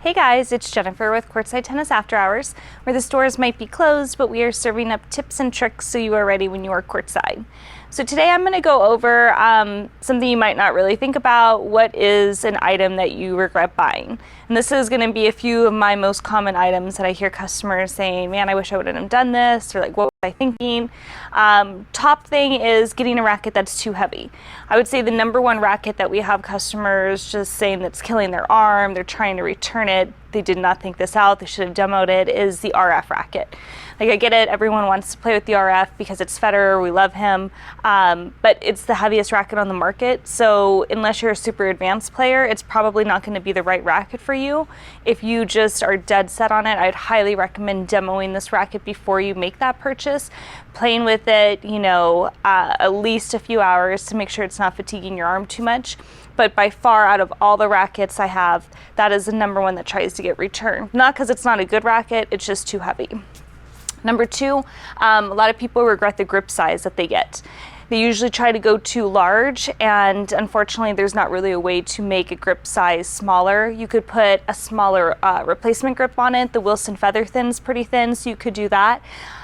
Hey guys, it's Jennifer with Courtside Tennis After Hours, where the stores might be closed, but we are serving up tips and tricks so you are ready when you are courtside. So today I'm going to go over something you might not really think about. What is an item that you regret buying? And this is going to be a few of my most common items that I hear customers saying, man, I wish I wouldn't have done this, or like, what was I thinking? Top thing is getting a racket that's too heavy. I would say the number one racket that we have customers just saying that's killing their arm, they're trying to return it, they did not think this out, they should have demoed it, is the RF racket. Like, I get it, everyone wants to play with the RF because it's Federer, we love him, but it's the heaviest racket on the market, so unless you're a super advanced player, it's probably not going to be the right racket for you. If you just are dead set on it, I'd highly recommend demoing this racket before you make that purchase, playing with it, at least a few hours to make sure it's not fatiguing your arm too much. But by far, out of all the rackets I have, that is the number one that tries to get returned. Not because it's not a good racket, it's just too heavy. Number two, a lot of people regret the grip size that they get. They usually try to go too large, and unfortunately there's not really a way to make a grip size smaller. You could put a smaller replacement grip on it. The Wilson Feather Thin is pretty thin, so you could do that.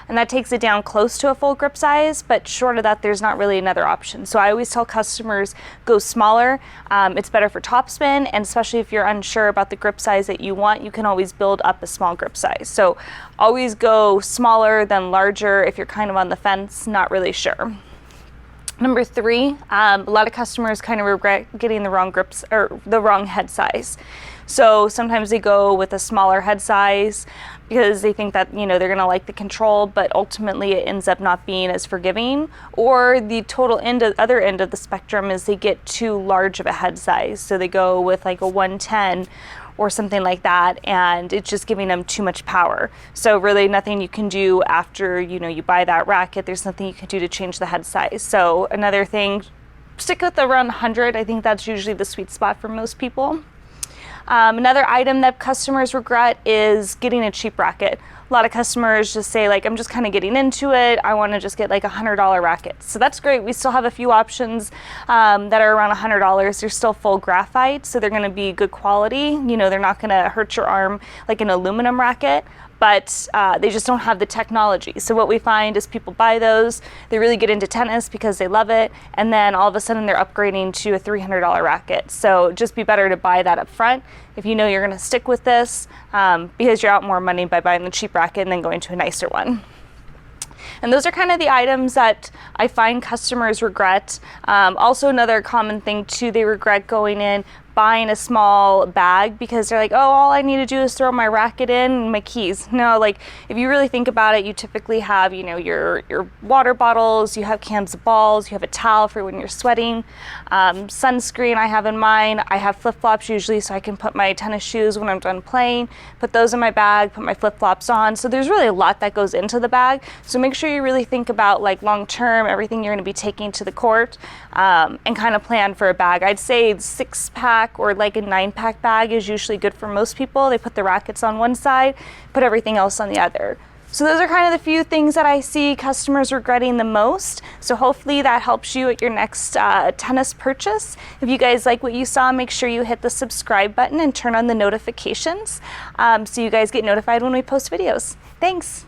And that takes it down close to a full grip size, but short of that, there's not really another option. So I always tell customers, go smaller. It's better for topspin, and especially if you're unsure about the grip size that you want, you can always build up a small grip size. So always go smaller than larger if you're kind of on the fence, not really sure. Number three, a lot of customers kind of regret getting the wrong grips or the wrong head size. So sometimes they go with a smaller head size because they think that, they're going to like the control, but ultimately it ends up not being as forgiving. Or the other end of the spectrum is they get too large of a head size. So they go with like a 110 or something like that, and it's just giving them too much power. So really nothing you can do after, you buy that racket. There's nothing you can do to change the head size. So another thing, stick with around 100. I think that's usually the sweet spot for most people. Another item that customers regret is getting a cheap racket. A lot of customers just say, like, I'm just kind of getting into it, I want to just get like $100 racket. So that's great. We still have a few options that are around $100. They're still full graphite, so they're going to be good quality. They're not going to hurt your arm like an aluminum racket, but they just don't have the technology. So what we find is people buy those, they really get into tennis because they love it, and then all of a sudden they're upgrading to a $300 racket. So just be better to buy that up front if you know you're going to stick with this, because you're out more money by buying the cheap racket and then going to a nicer one. And those are kind of the items that I find customers regret. Also, another common thing too, they regret going in, buying a small bag because they're like, oh, all I need to do is throw my racket in and my keys. No, like, if you really think about it, you typically have, your water bottles, you have cans of balls, you have a towel for when you're sweating, sunscreen I have in mine. I have flip-flops usually so I can put my tennis shoes when I'm done playing, put those in my bag, put my flip-flops on. So there's really a lot that goes into the bag. So make sure you really think about, like, long-term, everything you're going to be taking to the court, and kind of plan for a bag. I'd say 6-pack or like a 9-pack bag is usually good for most people. They put the rackets on one side, put everything else on the other. So those are kind of the few things that I see customers regretting the most. So hopefully that helps you at your next tennis purchase. If you guys like what you saw, make sure you hit the subscribe button and turn on the notifications so you guys get notified when we post videos. Thanks.